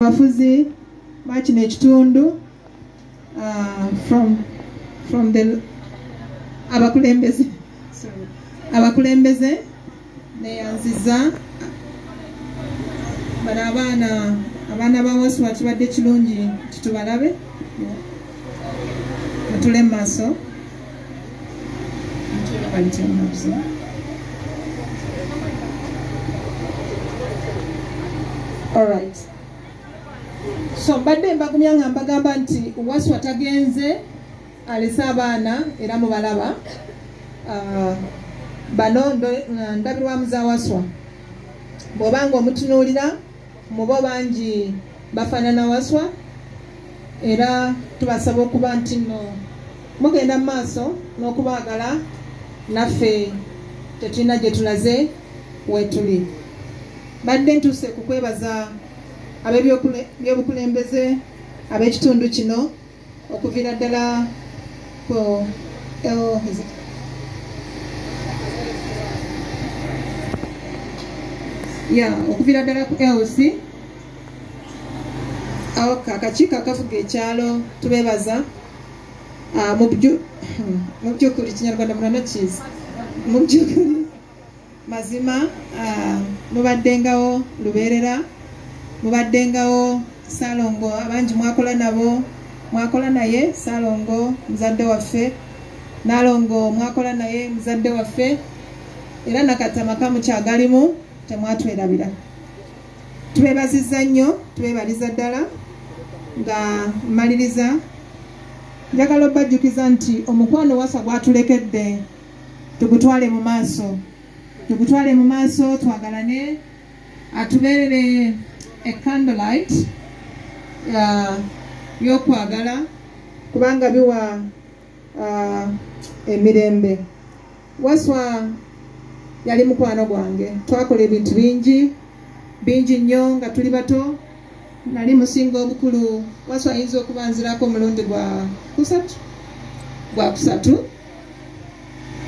Bafuzi bakino ekitundu from the abakulembeze neyanziza bano abaana ba Waswa kibadde kirungi titubalabe mutule mu maaso alright. So mbadde mbagumya nga mbagamba nti Waswa tagenze alese abaana era mubalaba bano ndabirwamu za Waswa bw'obanga omutunuulira mubo bangi bafaanana Waswa era tubasaba okuba nti nno mugenda mu maaso n'okubaagala naffe tetulina gye tulaze weetuli. Badde ntuuse ku kwebaza ab'ebyobukulembeze ab'ekitundu kino okuviira ddala ku okuviira ddala ku LC akakiiko akafuga ekyalo tubeebaza mu byukuli Kinyarwanda mulana kiizi mu byukuli mazima mubaddengawo lubeerera mubaddengawo Salongo abangi mwakola naye Salongo muzadde waffe Nalongo mwakola naye muzadde waffe era nakatama kamukyagalimu temwatwerabira. Tubeebazizza nnyo tubeebaliza ddala nga mmaliriza njagala obbajjukiza nti omukwano Waswa gwatulekedde tugutwale mu maaso twagalane atubeerere a candlelight y'okwagala kubanga biwa emirembe. Waswa yali mukwano gwange twakola ebintu bingi nnyo nga tuli bato. Nali musinga obukulu Waswa ayinza okubanzirako omulundi gwa kusatu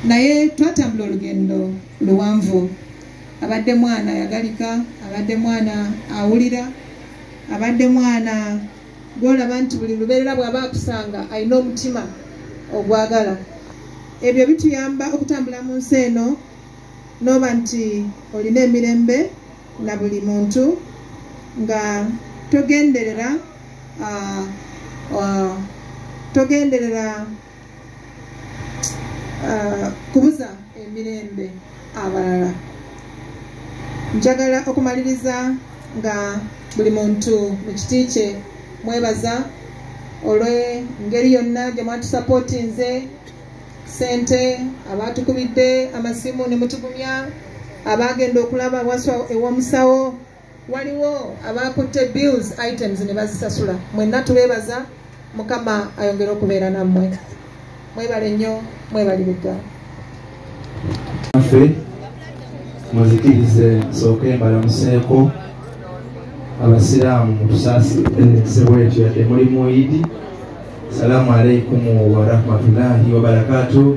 naye twatambula olugendo luwanvu. Abadde mwana ayagalika, abadde mwana awulira, abadde mwana gwolaba nti buli lubeerera bw'aba akusanga alina omutima ogwagala. Ebyo bituyamba okutambula mu nsi eno n'oba nti olina emirembe na buli muntu nga togenderera kubuza emirembe abalala. Njagala okumaliriza nga buli muntu mu kiti kye mwebaza olw'engeri yonna gye mwatusapootinze, sente abatukubidde amasimu ne mutugumya, abagenda okulaba Waswa ew'omusawo, waliwo abakutte bills items ne bazisasula. Mwenna tubeebaza, Mukama ayongere okubeera nammwe. Mwebale nnyo, mwebalirigga. Naffe muzikirize nsooke mbalamuseeko abasiraamu mutusaasire bwetyo yadde mulimu Idi. Salaamu alaikum wa rahmatullahi wa barakatuh.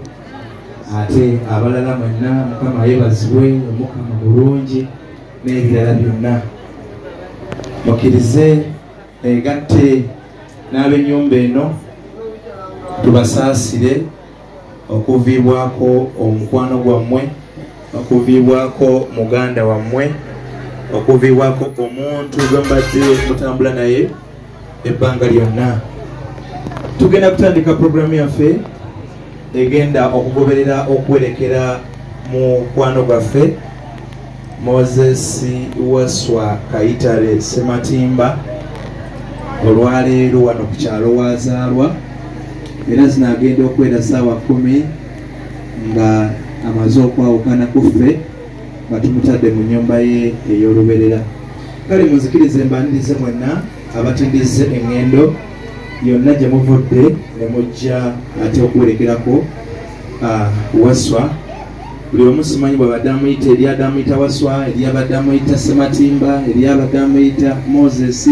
Ate abalala mwenna Mukama yeebazibwe, Mukama bulungi n'ebirala byonna. Mukkirize egatte n'ab'ennyumba eno tubasaasire okuviibwako omukwano gwammwe, okuviibwako muganda wammwe, okuviibwako omuntu gwe mbadde mutambula naye ebbanga lyonna. Tugenda kutandika programu yaffe egenda okugoberera okuwerekera mu mukwano gwaffe Moses Waswa Kayitale Sematimba olwaleero wano ku kyalo wazaalwa, era zinagenda okwera ssaawa 10 nga amaze okwawukana ku ffe nga tumutadde mu nnyumba ye ey'oluberera. Kale muzikirize mbanirize mwenna abatindize eŋŋendo yonna gye muvudde ne mujja ate okuwerekerako Waswa. Buli omu simanyi bw'abadde amuyita, eri abadde amuyita Waswa, eri abadde amuyita Sematimba, eri abadde amuyita Moses,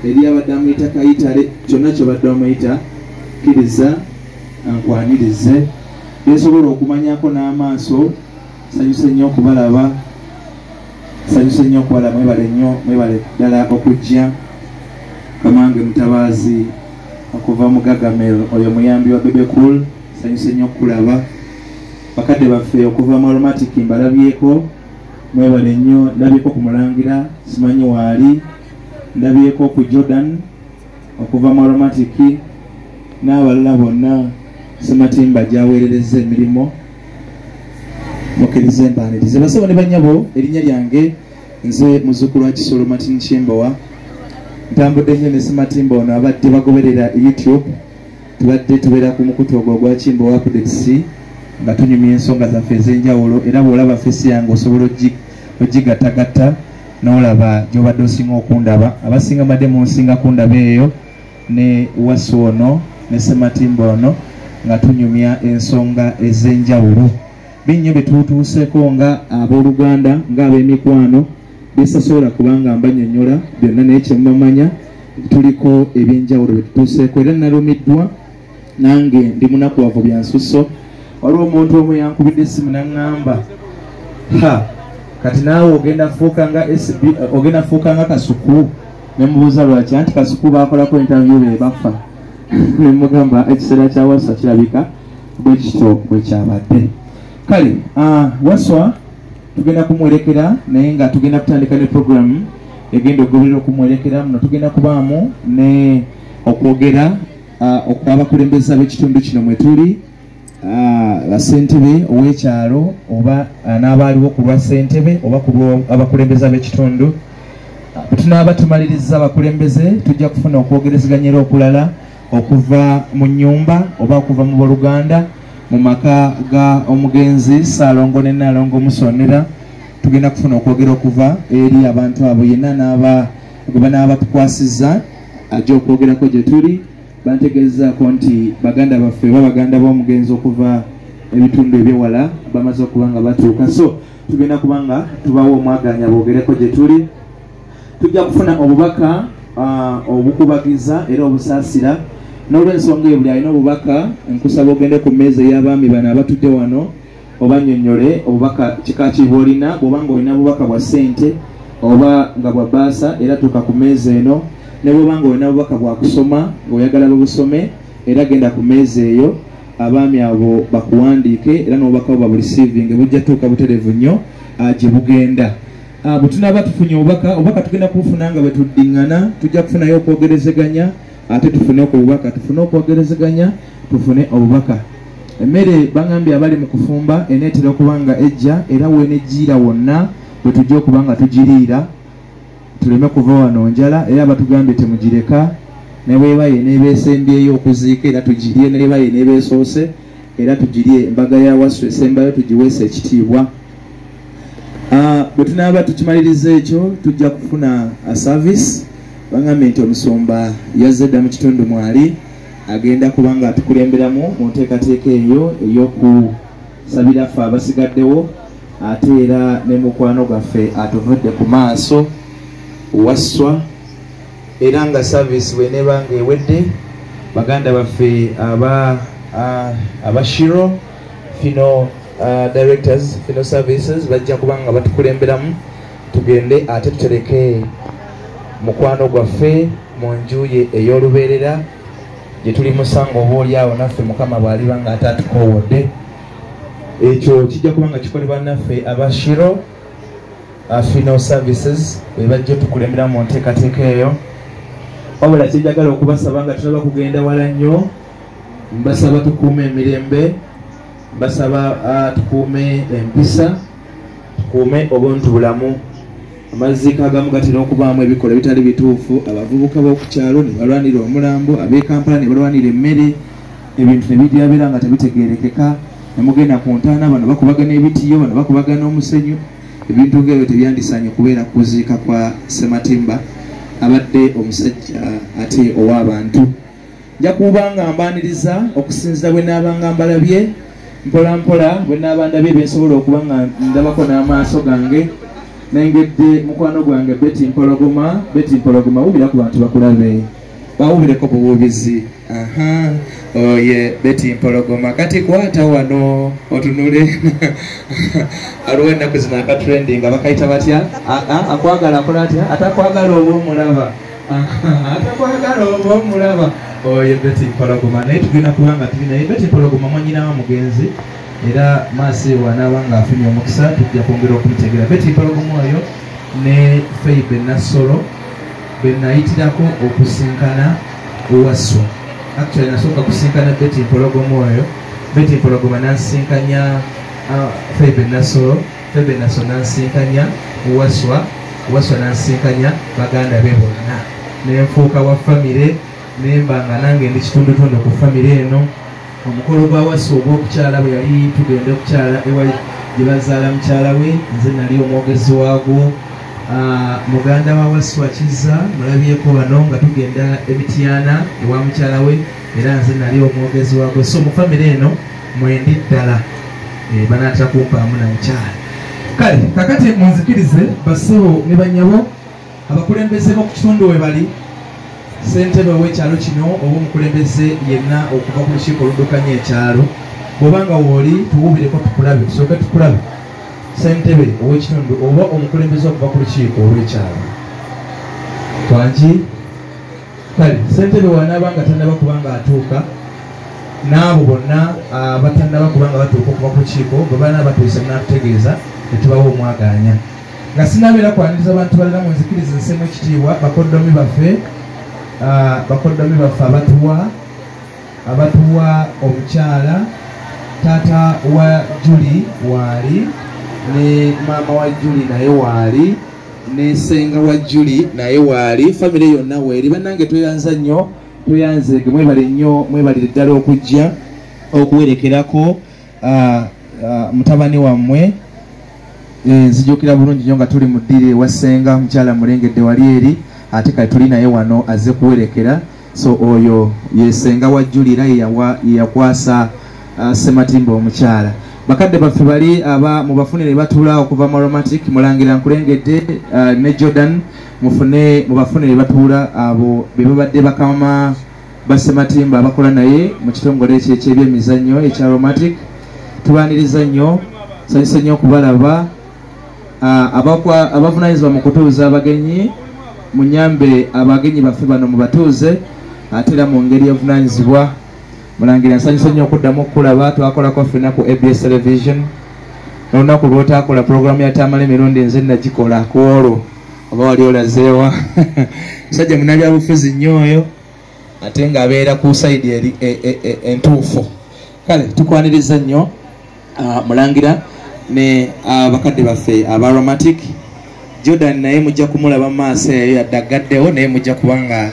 eri abadde amuyita Kayitale, kyonna ky'obadde amuyita kkiriza ankwanirize. Yesobola okumanyako n'amaaso. Sanyuse nnyo okubalaba, mwebale nnyo, mwebale ddala okujja Kamange Mutabazi okuva mu Gagamel oyo muyambi wa Bebe Cool sanyuse nnyo okulaba bakadde baffe okuva mu Aromatic mbalabyeko mwebale nnyo ndabyeko ku Mulangira simanyi waali ndabyeko ku Jordan okuva mu Aromatic n'abalala bonna Sematimba gyaweerereza emirimu mukkirize mpanirize basabo ne bannyabo erinnya lyange nze muzzukulu wa Kisolo Martin Chimbowa ntambudde nnyo ne Sematimba ono abadde bagoberera YouTube tubadde tubeera ku mukutu ogwo gwa Chimbowa Updates nga tunyumya ensonga zaffe ez'enjawulo era bw'olaba fesi yange osobola ogigattagatta n'olaba gy'obadde osinga okundaba abasinga badde munsinga kundaba eyo ne Wasu ono ne Sematimba ono nga tunyumya ensonga ez'enjawulo binnyo bye tutuuseeko nga abooluganda ng'ab'emikwano bisasobola kubanga mbanyonnyola byonna naye kyemumamanya tuliko ebyenjawulo bye tutuuseeko era nalumiddwa nange ndi munakuwavu bya nsusso waliwo omuntu omu yankubidde essimu naŋŋamba kati naawe ogenda fuuka nga Kasuku ne mubuuza lwaki anti Kasuku baakolako interview be bafa ne mugamba ekiseera kya Waswa kirabika bwe kityo bwe kyabadde kale Waswa tugenda kumwolekera naye nga tugenda kutandika ne programu egenda okugoberera okumwolekera muno tugenda kubaamu ne okwogera abakulembeze ab'ekitundu kino mwe tuli bassentebe ow'ekyalo oba n'abaaliwo ku lwa ssentebe oba ku abakulembeze ab'ekitundu tunaaba tumaliriza abakulembeze tujja kufuna okwogerezeganya era okulala okuva mu nnyumba oba okuva mu boluganda mu maka ga omugenzi Ssaalongo ne Nnaalongo Musonera tugenda kufuna okwogera okuva eri abantu abo yenna n'aba tukwasizza ajja okwogerako gye tuli bantegeezaako nti baganda baffe oba baganda b'omugenzi okuva ebitundu ebyewala bamaze okuba nga batuuka so tugenda kubanga tubawo omwaganya boogereko gye tuli tujja kufuna obubaka obukubagiza era obusaasira n'olw'ensonga eyo buli alina obubaka nkusaba ogende ku mmeeza ey'abaami bano abatudde wano obannyonnyole obubaka kika ki bw'olina bw'obanga olina bubaka bwa ssente oba nga bwa baasa era tuuka ku mmeeza eno ne bw'obanga olina bubaka bwa kusoma ng'oyagala babusome era genda ku mmeeza eyo abaami abo bakuwandiike era n'obubaka bwa receiving bujja tuuka butereevu nnyo gye bugenda bwe tunaaba tufunye obubaka tugenda kubufuna nga bwe tuddiŋŋana tujja kufunayo okwogerezeganya ate tufune ku bubaka tufune okwogerezeganya tufune obubaka emmere baŋambye abali mu kufumba eneetera okuba nga ejja era weenejjiira wonna bwe tujja okuba nga tugiriira tuleme kuva wano njala era batugambye temugireka ne bweba yeneebeesembyeyo okuziika era tugirye neba yeneebeesoose era tugirye embaga ya Waswa esembayo tugiweesa ekitiibwa bwe tunaaba tukimaliriza ekyo tujja kufuna service bangambye nti omusumba yazze dda mu kitundu mwali agenda kuba nga atukulemberamu mu nteekateeka eyo ey'okusabira ffe abasigaddewo ate era ne mukwano gwaffe atuvudde ku maaso Waswa era nga service bw'eneeba nga ewedde baganda baffe aba Shiro fino directors fino services bajja kuba nga batukulemberamu tugende ate tutereke mukwano gwaffe mu nju ye ey'olubeerera gye tuli musango obaoliawo naffe mukama bw'aliba nga ate atukoowodde ekyo kijja kuba nga kikolebwa naffe aba Shiro fino services bwe bajja tukulembera mu nteekateeka eyo wabula kijagala okubasaba nga tunaba kugenda wala nnyo mbasaba tukuume emirembe mbasaba tukuume empisa tukuume obuntu bulamu amaziika agamu gatera okubaamu ebikola bitali bituufu abavubuka b'oku kyalo ne balwanira omulambo ab'e Kampala ne balwanira emmere ebintu ne biryabera nga tebitegeerekeka ne mugenda ku ntaana bano bakubagana ebitiyo bano bakubagana omusenyu ebintu ng'ebyo tebyandisaanye okubeera kuziika kwa Sematimba abadde omusajja ate ow'abantu nja kuba nga mbaaniriza okusinziira bwe naaba nga mbalabye mpola mpola bwe naaba ndabye bensobola okuba nga ndabako n'amaaso gange nengedde mukwano gwange Betty Mpologoma wubira ku bantu bakulabe bawubireko buwubizi oye Betty Mpologoma kati kwata wano otunule aliwo ennaku zino akatrending bakayita batya akwagala akola atya ate akwagala oba omulaba atakwagala oba omulaba oyo Betty Mpologoma naye tugenda kubanga tulinaye Betty Mpologoma mwanyina wa mugenzi era maasi wanaaba nga afunye omukisa tujja kwongera okumutegera Betty Mpologoma oyo ne Feibe Nasolo benayitirako okusinkana owaswa actually nasooka kusinkana Betty Mpologoma oyo Betty Mpologoma nansinkanya Feibe Nasolo nansinkanya owaswa nansinkanya baganda be bonna nenfuuka wa famire nembanga nange ndi kitundutundu ku famire eno omukolo gwa Waswa ogw'okukyala bwe yali tugenda okukyala ewali gye bazaala mukyala we nze nali omwogezi waagwo muganda wa Waswa Kizza mulabyeko wano nga tugenda Emityana ewa mukyala we era nze nali omwogezi waagwo so mu famire eno mwendi ddala banaatera kumpaamu na mukyala kale kakati munzikirize basebo ne banyabo abakulembeze b'oku kitundu we bali ssentebe w'ekyalo kino oba omukulembeze yenna okuva ku lukiiko oluddukanya ekyalo bw'obanga wooli tuwubireko tukulabe tusooke tukulabe ssentebe ow'ekitundu oba omukulembeze okuva ku lukiiko olw'ekyalo twangi kale ssentebe wanaabanga tannaba kubanga atuuka n'abo bonna abatannaba kubanga batuuka okuva ku lukiiko bwe bana batuuse munatutegeeza netubawo omwaganya nga sinabeera kwaniriza abantu balala munzikiriza nsemu ekitiibwa bakoddomi baffe abatuwa omukyala taata wa Juli waali ne maama wa Juli naye waali ne senga wa Juli naye waali famire yonna weeri bannange tweyanza nnyo tweyanzege mwebale nnyo mwebalire ddala okujja okuwerekerako mutabani wammwe nzijukira bulungi nnyo nga tuli mu ddire wasenga mukyala mulengedde wali eri ate kale tuli naye wano azze kuwerekera so oyo yesenga wa Juli era yakwasa Sematimba omukyala bakadde baffe bali mu bafunire batuula okuva mu Aromatic mulangira nkulengedde ne Jordan mu bafunire batuula abo be babadde bakama ba Sematimba abakola naye mu kitongole ekyo eky'ebyemizannyo ekya Aromatic tubaaniriza nnyo sanyusa nnyo okubalaba abavunanyizibwa mu kutuuza abagenyi munyambe abagenyi baffe bano mubatuuze ate era mu ngeri y'obuvunanyizibwa mulangira nsanyusa nnyo okuddamu okukulaba twakolako ffenna ku ABS television n'olunaku lwotaakola puroguramu ya Tamale emirundi nze nagikola ku olwo oba wali olazeewa musajja munabyabufuzi nnyo oyo ate ng'abeera ku sayidi eri entuufu kale tukwaniriza nnyo mulangira ne bakadde baffe aba Aromatic Jordan naye mujja kumulaba mu maaso eyo yaddagaddewo naye mujja kubanga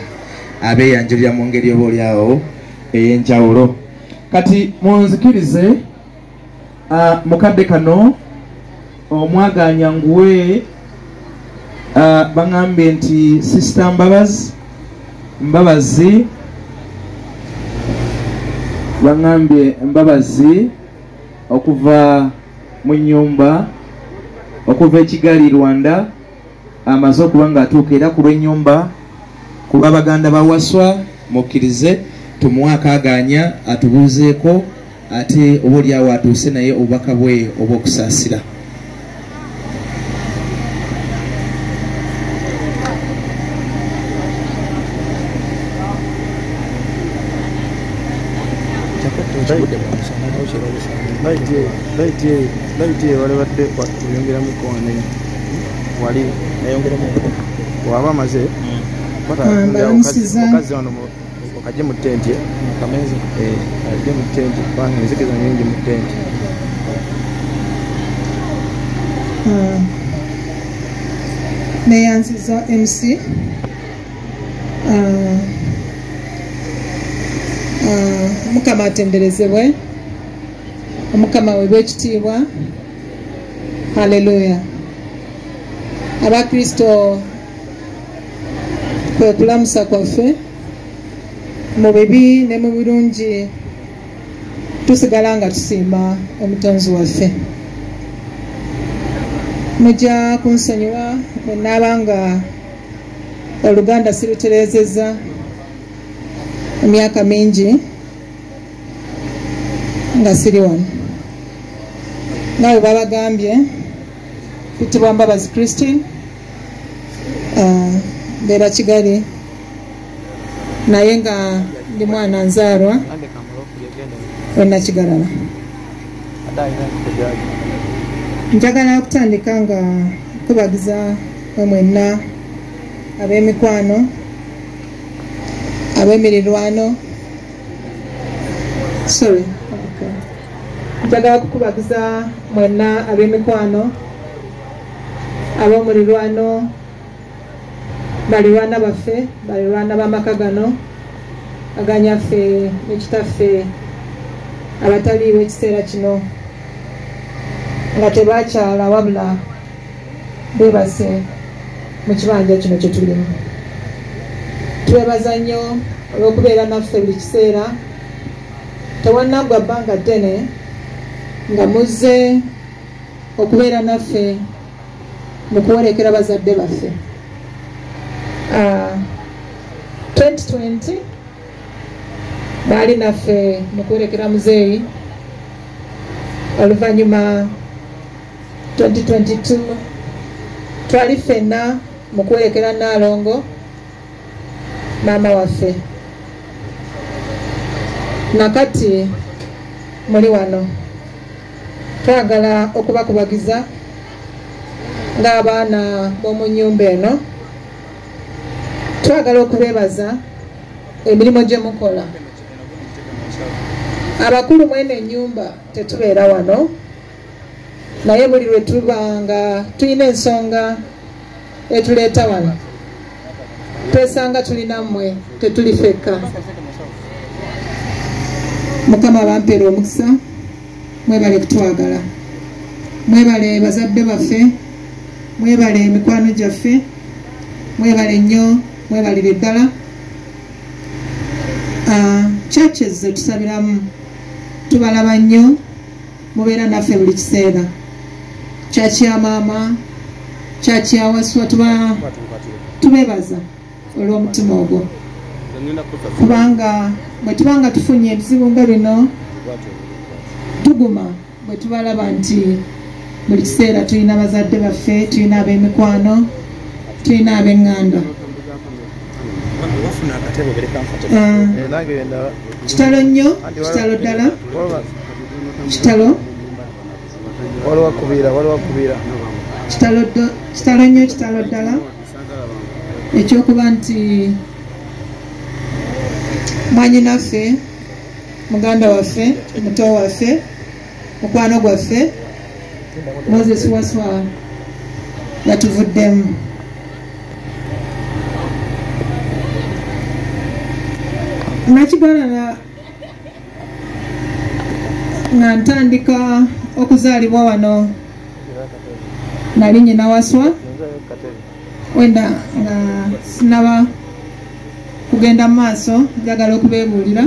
abeeyanjulira mu ngeri oba oliawo ey'enjawulo kati munzikirize mukadde kano omwaganya nguwe baŋambye nti Sister Mbabazi baŋambye Mbabazi okuva mu nnyumba okuva ekigali Rwanda amaze okuba nga atuuka era ku lw'ennyumba ku baganda ba Waswa mukkirize tumuwe akaaganya atubuuzeeko ate oba oliawo atuuse naye obubaka bwe obw'okusaasira laiti walibadde oyongeramu kone wali nayongeramu waba amaze okazi wano okajje mu tenti kameze ajje mu tenti kubanga enzikiza nyingi mu tenti neyanziza MC Mukama atenderezebwe Omukama weebwe ekitiibwa haleluya abakristo kwe kulamusa kwaffe mu bibi ne mu birungi tusigala nga tusiima omutonzi waffe mujja kunsonyiwa bwe naaba nga oluganda sirutereezezza emyaka mingi nga siri wano nga bwe babagambye tutibwa Mbabazi Christine mbeera Kigali naye nga ndi mwana nzaalwa Nakigalala. Njagala okutandika nga kubagiza mwenna ab'emikwano, ab'emirirwano. Njagala kukubagiza mwenna ab'emikwano, ab'omurirwano, balirwana baffe, balirwana b'amaka gano aganyaffe ne kitaffe abataliiwo ekiseera kino nga tebakyala wabula beebase mu kibanja kino kye tulimu. Twebaza nnyo olw'okubeera naffe buli kiseera. Tewannaggwa bbanga ddene nga muzze okubeera naffe mu kuwolekera bazadde baffe. 2020 baali naffe mu kuwolekera muzeeyi, oluvannyuma 2022 twali ffenna mu kuwolekera Naalongo maama waffe. Nakati muli wano, twagala okubakubagiza ng'abaana b'omu nnyumba eno. Twagala okubeebaza emirimu gye mukola. Abakulu mwene ennyumba tetubeera wano, naye buli lwe tuba nga tulina ensonga etuleeta wano twesanga tulina mmwe, tetuli fekka. Mukama bampeera omukisa, mwebale kutwagala, mwebale bazadde baffe, mwebale emikwano gyaffe, mwebale nnyo, mwebalire ddala. Churches ze tusabiramu tubalaba nnyo, mubeera naffe buli kiseera. Church ya maama, church ya Waswa, tubeebaza olw'omutima ogwo, kubanga bwe tuba nga tufunye ebizibu nga bino tuguma bwe tubalaba nti buli kiseera tulina bazadde baffe, tulina ab'emikwano, tulina ab'eŋŋanda. Kitalo nnyo, kitalo ddala, kitalo nnyo, kitalo ddala, ekyokuba nti mwannyinaffe, muganda waffe, muto waffe, mukwano gwaffe Moses Waswa yatuvuddemu. Nakigalala nga ntandika okuzaalibwa wano nali nnyina Waswa, wenda nga sinaba kugenda mu maaso, njagala okubeebuulira.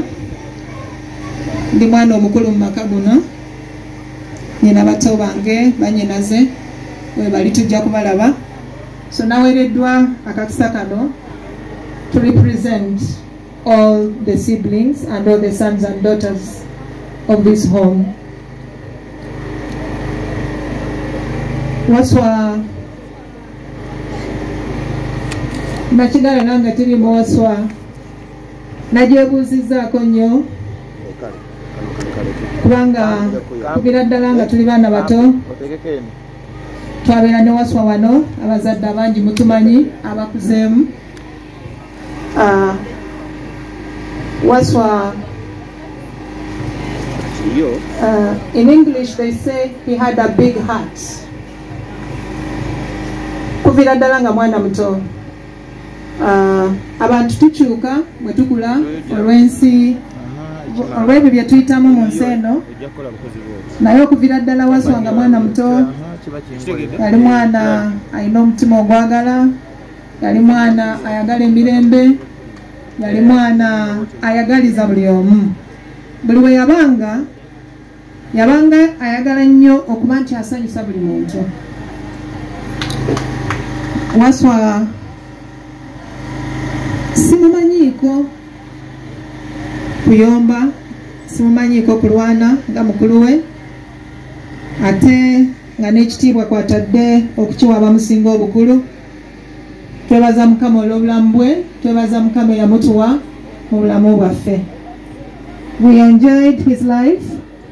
Ndi mwana omukulu mu maka guno, nnyina bato bange bannyinaze, we bali tujja kubalaba. So naweereddwa akakisa kano to represent all the siblings and all the sons and daughters of this home. Waswa Nakigala nange tuli mu Waswa, nagyebuuzizzaako nnyo kubanga kugira ddala nga tuli baana bato twabeera ne Waswa wano, abazadde abangi mutumanyi abakuzeemu. Waswa, in English they say he had a big heart. Kuviira ddala nga mwana muto. Abantu tukyuka bwe tukula olw'ensi, olw'ebyo bye tuyitamu mu nsi eno, naye okuviira ddala Waswa nga mwana muto yali mwana alina omutima ogwagala, yali mwana ayagala emirembe, yali mwana ayagaliza buli omu. Buli we yabanga ayagala nnyo okuba nti asanyusa buli muntu. Waswa simumanyiiko kuyomba, simumanyiiko kulwana nga mukulu we, ate nga n'ekitiibwa kwatadde okukiwa abamusinga obukulu. Twebaza Mukama olw'obulamu bwe, twebaza Mukama eyamutuwa mu bulamu bwaffe. We enjoyed his life,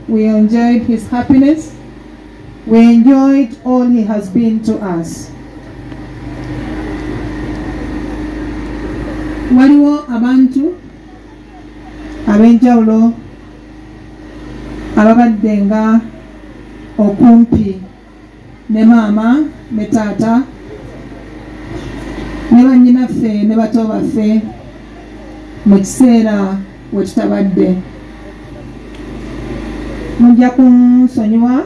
we enjoyed his happiness, we enjoyed all he has been to us. Waliwo abantu ab'enjawulo ababadde nga okumpi ne maama ne taata ne bannyinaffe ne bato baffe mu kiseera we tutabadde. Mujja kunsonyiwa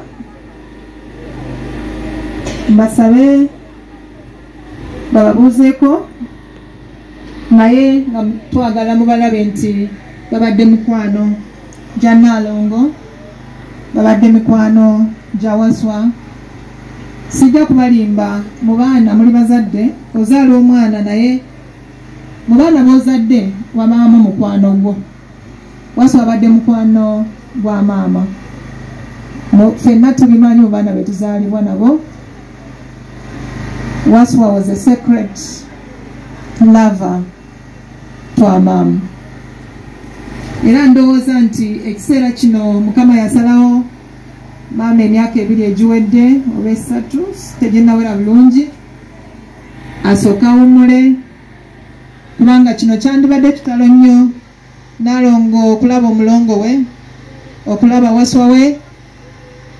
mbasabe bababuuzeeko naye nga twagala mubalabe nti babadde mikwano gya Naalongo, babadde mikwano gya Waswa. Sijja kubalimba mu baana muli bazadde, ozaala omwana naye mu baana b'ozadde wa maama mukwano gwo. Waswa abadde mukwano gwa maama. Ffenna tubimanyi mu baana be tuzaalibwa nabo. Waswa was a sacred lover to our mom. Era ndowooza nti ekiseera kino Mukama yasalawo maama emyaka 2 egiwedde oba 3 teginnawera bulungi asooka awummule, kubanga kino kyandibadde kitalo nnyo Naalongo okulaba omulongo we, okulaba Waswa we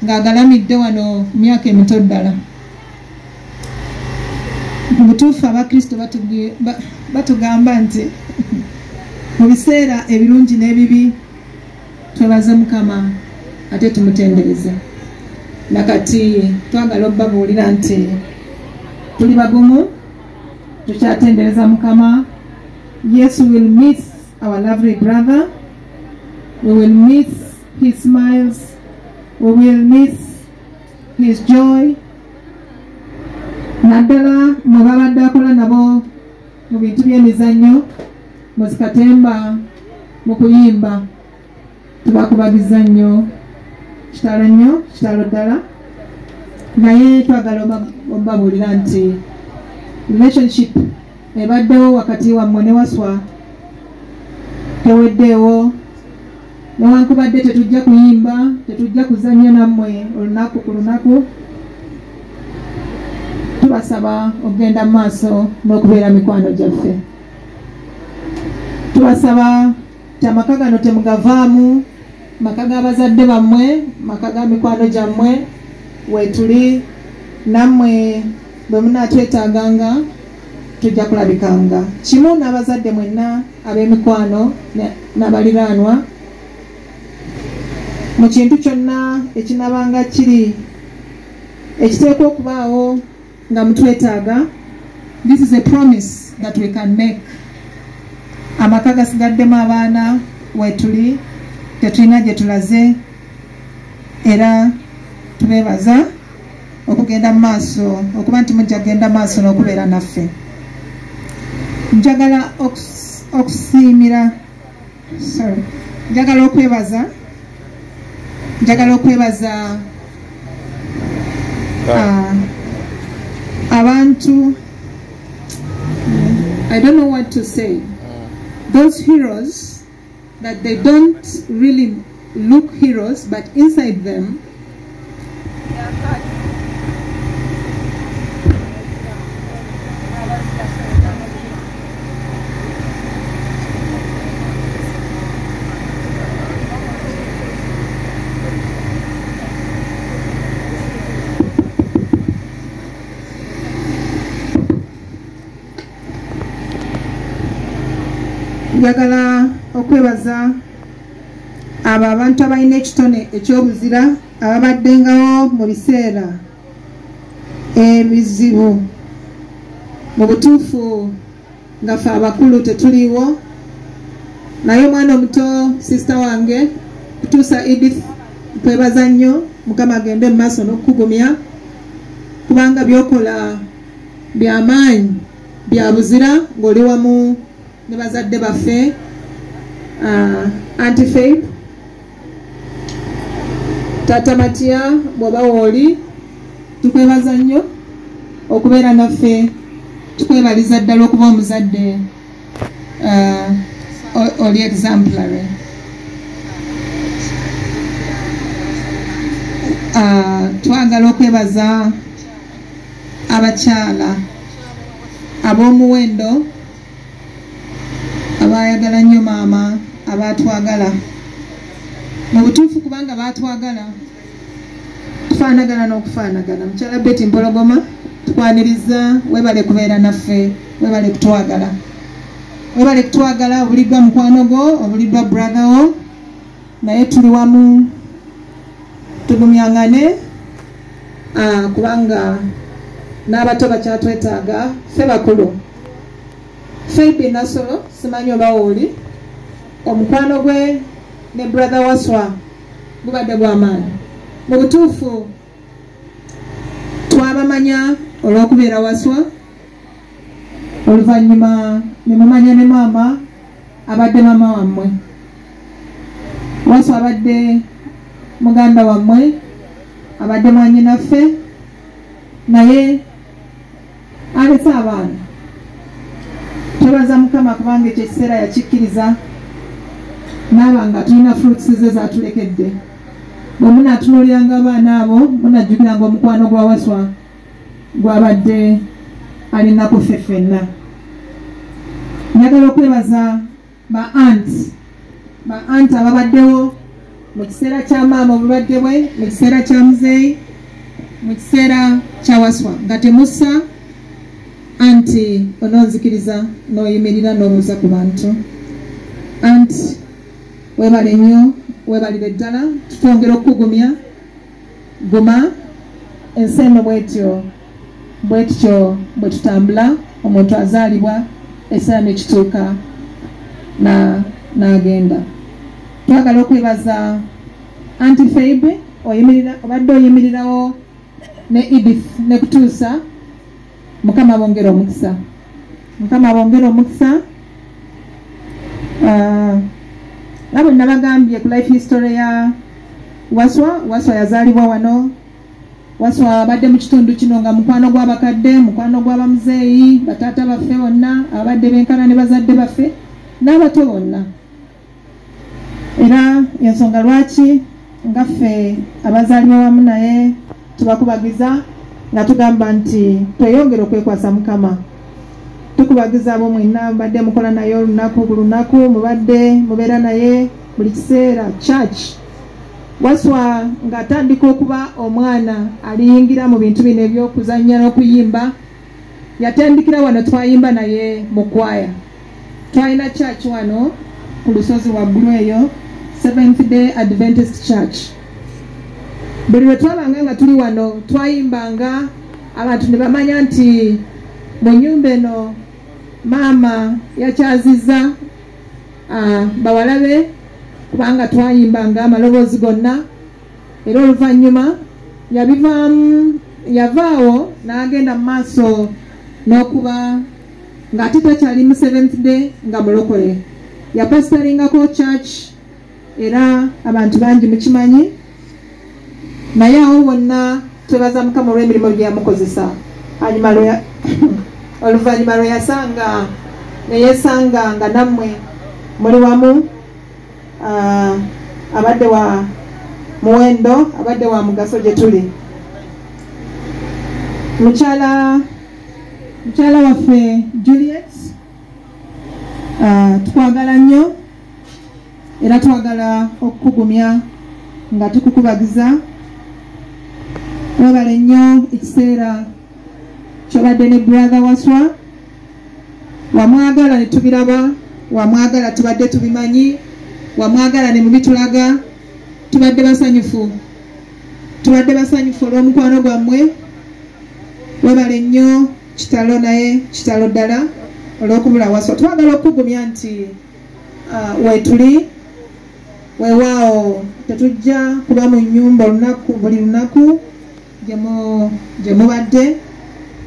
ng'agalamidde wano myaka emito ddala. Mu butuufu Abakristo batugamba nti mu biseera ebirungi n'ebibi twebaze Mukama ate tumutendereze. Nakati twagala obbabuulira nti tuli bagumu, tukyatendereza Mukama. Yes, we will miss our lovely brother, we will miss his smiles, we will miss his joy. Naddala mwe babadde akola nabo mu bintu by'emizannyo, mu zikatemba, mu kuyimba, tubakubagiza nnyo, kitalo nnyo, kitalo ddala. Naye twagala obbabuulira nti relationship ebaddewo wakati wammwe ne Waswa teweddeewo, newankubadde tetujja kuyimba, tetujja kuzannya nammwe olunaku ku lunaku. Tubasaba okugenda mu maaso n'okubeera mikwano gyaffe. Tubasaba ti amaka gano temugavaamu, maka g'abazadde bammwe, maka ga mikwano gyammwe weetuli, nammwe bwe munaatwetaaganga tujja kulabikanga. Kimu n'abazadde mwenna ab'emikwano n'abaliraanwa mu kintu kyonna ekinabanga kiri ekiteekwa okubaawo nga mutwetaaga. This is a promise that we can make. Amaka gasigaddemu abaana weetuli, tetulina gye tulaze, era tubeebaza okugenda mu maaso, okuba nti mujja kugenda mu maaso n'okubeera naffe. Njagala okwebaza abantu, I don't know what to say, those heroes that they don't really look heroes, but inside them njagala okwebaza abo abantu abalina ekitone ekyobuzira ababaddengawo mu biseera ebizibu. Mu butuufu nga ffe abakulu tetuliiwo, naye omwana omuto sisita wange kutuusa Edith nkwebaza nnyo. Mukama agende mu maaso n'okukugumya, kubanga byokola by'amaanyi bya buzira ng'oli wamu ne bazadde baffe. Auntie Faith, Tata Matia bw'oba wooli, tukwebaza nnyo okubeera naffe, tukwebaliza ddala okuba omuzadde oli exemplary. Twagala okwebaza abakyala ab'omuwendo abayagala nnyo maama abatwagala mu butuufu kubanga batwagala tufaanagana n'okufaanagana. Mukyala Betty Mpologoma tukwaniriza, webale kubeera naffe, webale kutwagala, webale kutwagala. Obuliddwa mukwano gwo, obuliddwa brother wo, naye tuli wamu tugumyangane kubanga n'abato bakyatwetaaga ffe bakulu. Phoebe Nasolo simanyi oba wooli, omukwano gwe ne brother Waswa gubadde gw'amaanyi. Mu butuufu twabamanya olw'okubeera Waswa, oluvannyuma ne mumanya ne maama abadde maama wammwe. Waswa abadde muganda wammwe, abadde mwannyinaffe, naye alese abaana. Twebaza Mukama kubanga ekyo ekiseera yakikkiriza, naaba nga tulina fruits ze zatulekedde. Bwe munaatunuuliranga abaana abo munajjukiranga omukwano gwa Waswa gwabadde alinako ffe ffenna. Njagala okwebaza ba aunt ababaddewo mu kiseera kya maama obulwadde bwe, mu kiseera kya muzeeyi, mu kiseera kya Waswa, nga temussa anti ononzikiriza n'oyimirira n'obuuza ku bantu. Anti webale nnyo, webalire ddala, tutwongera okukugumya. Guma, ensi eno bwetyo bwe tutambula, omuntu azaalibwa ekiseera ne kituuka n'agenda. Twagala okwebaza Auntie Phoebe, obadde oyimirirawo ne Edith ne kutuusa. Mukama bongera omukisa, Mukama bongera omukisa. Nabo nabagambye ku life history ya Waswa yazaalibwa wano. Waswa abadde mu kitundu kino nga mukwano gw'abakadde, mukwano gw'abamuzeeyi, bataata baffe bonna abadde benkana ne bazadde baffe n'abato bonna. Era ensonga lwaki nga ffe abazaalibwa wamu naye tubakubagiza nga tugamba nti tweyongere okwekwasa Mukama. Tukubagiza abo mwenna mubadde mukola naye olunaku ku lunaku, mubadde mubeera naye buli kiseera. Church Waswa ng'atandika okuba omwana aliyingira mu bintu bino ebyokuzannya n'okuyimba, yatandikira wano twayimba naye mu kwaya. Twalina church wano ku lusozi waggulu eyo, Seventh Day Adventist Church. Buli lwe twabanga nga tuli wano twayimbanga, abantu ne bamanya nti mu nnyumba eno maama yakyazizza bawala be kubanga twayimbanga amaloboozi gonna. Era oluvannyuma yavaawo n'agenda mu maaso n'okuba ng'ate takyali mu Seventh Day nga mulokole. Yapastoringako church era abantu bangi mukimanyi, naye awo bonna twebaza Mukama olw'emirimu gye yamukozesa. Oluvannyuma lwe yasanga neyesanga nga nammwe muli wamu, abadde wa muwendo, abadde wa mugaso gye tuli. Mukyala waffe Juliet, tukwagala nnyo era twagala okukugumya nga tukukubagiza. Webale nnyo ekiseera kyobadde ne brother Waswa. Wamwagala ne tubiraba, wamwagala tubadde tubimanyi, wamwagala ne mubitulaga. Tubadde basanyufu olw'omukwano gwammwe. Webale nnyo, kitalo naye kitalo ddala olw'okubula Waswa. Twagala okugumya nti wetuli weewaawo tetujja kuba mu nnyumba buli lunaku gye mubadde,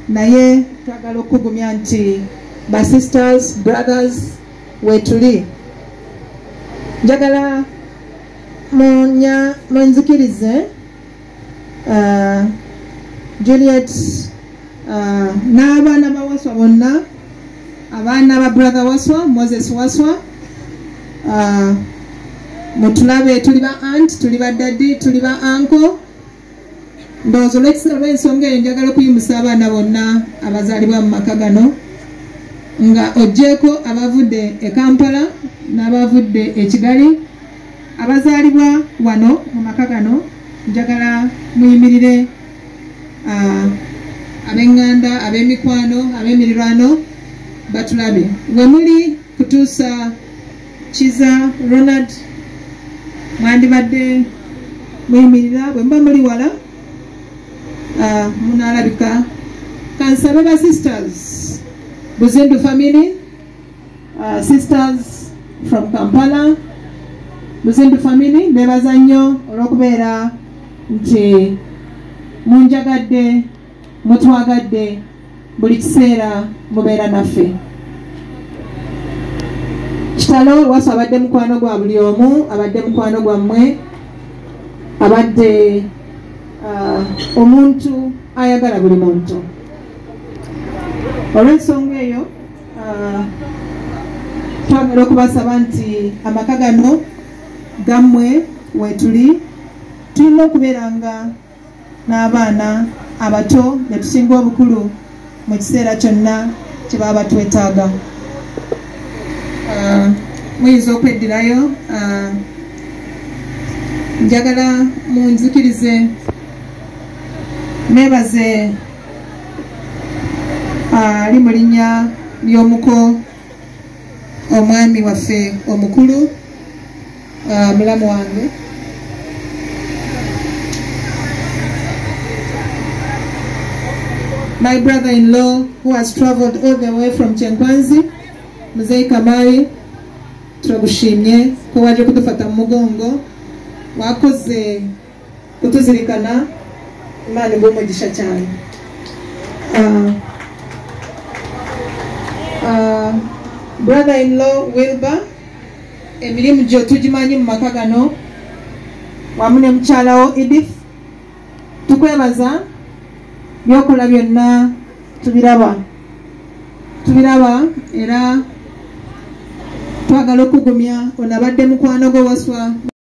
naye twagala okugumya nti ba sisters brothers wetuli. Njagala munzikirize Juliet n'abaana ba Waswa bonna, abaana ba brother Waswa, Moses Waswa mutulabe tuli ba aunt tuli ba daddy tuli ba uncle ndowooza olw'ensonga eyo njagala okuyimusa abaana bonna abazaalibwa mu maka gano nga oggyeko abavudde e Kampala n'abavudde e Kigali abazaalibwa wano mu maka gano njagala muyimirire ab'enganda ab'emikwano ab'emirirwano batulabe we muli kutuusa Kiza Ronald mwandibadde muyimirira bwe mba muli wala munalabika kansabe ba sisters Buzindu family sisters from Kampala Buzindu family bebaza nnyo olw'okubeera nti munjagadde mutwagadde buli kiseera mubeera naffe kitalo wasu abadde mukwano gwa buli omu abadde mukwano gwammwe abadde omuntu ayagala buli muntu olw'ensonga eyo twagala okubasaba nti amaka gano gammwe wetuli tulina okubeeranga n'abaana abato ne tusinga obukulu mu kiseera kyonna kye baba batwetaaga muyinza okweddirayo njagala munzikirize nebaze ali mu linnya ly'omuko omwami waffe omukulu mulamu wange my brother-in-law who has traveled all the way from Chenkwanzi Mzee Kamari turagushimye ko waje kudufata mu mugongo wakoze kutuzirikana Imana igumugisha cyane brother-in-law Wilbur emirimu gyo tugimanyi mu maka gano wamu ne mukyalawo Edith tukwebaza byokola byonna tubiraba era twagala okugumya ono abadde mukwano gwo waswa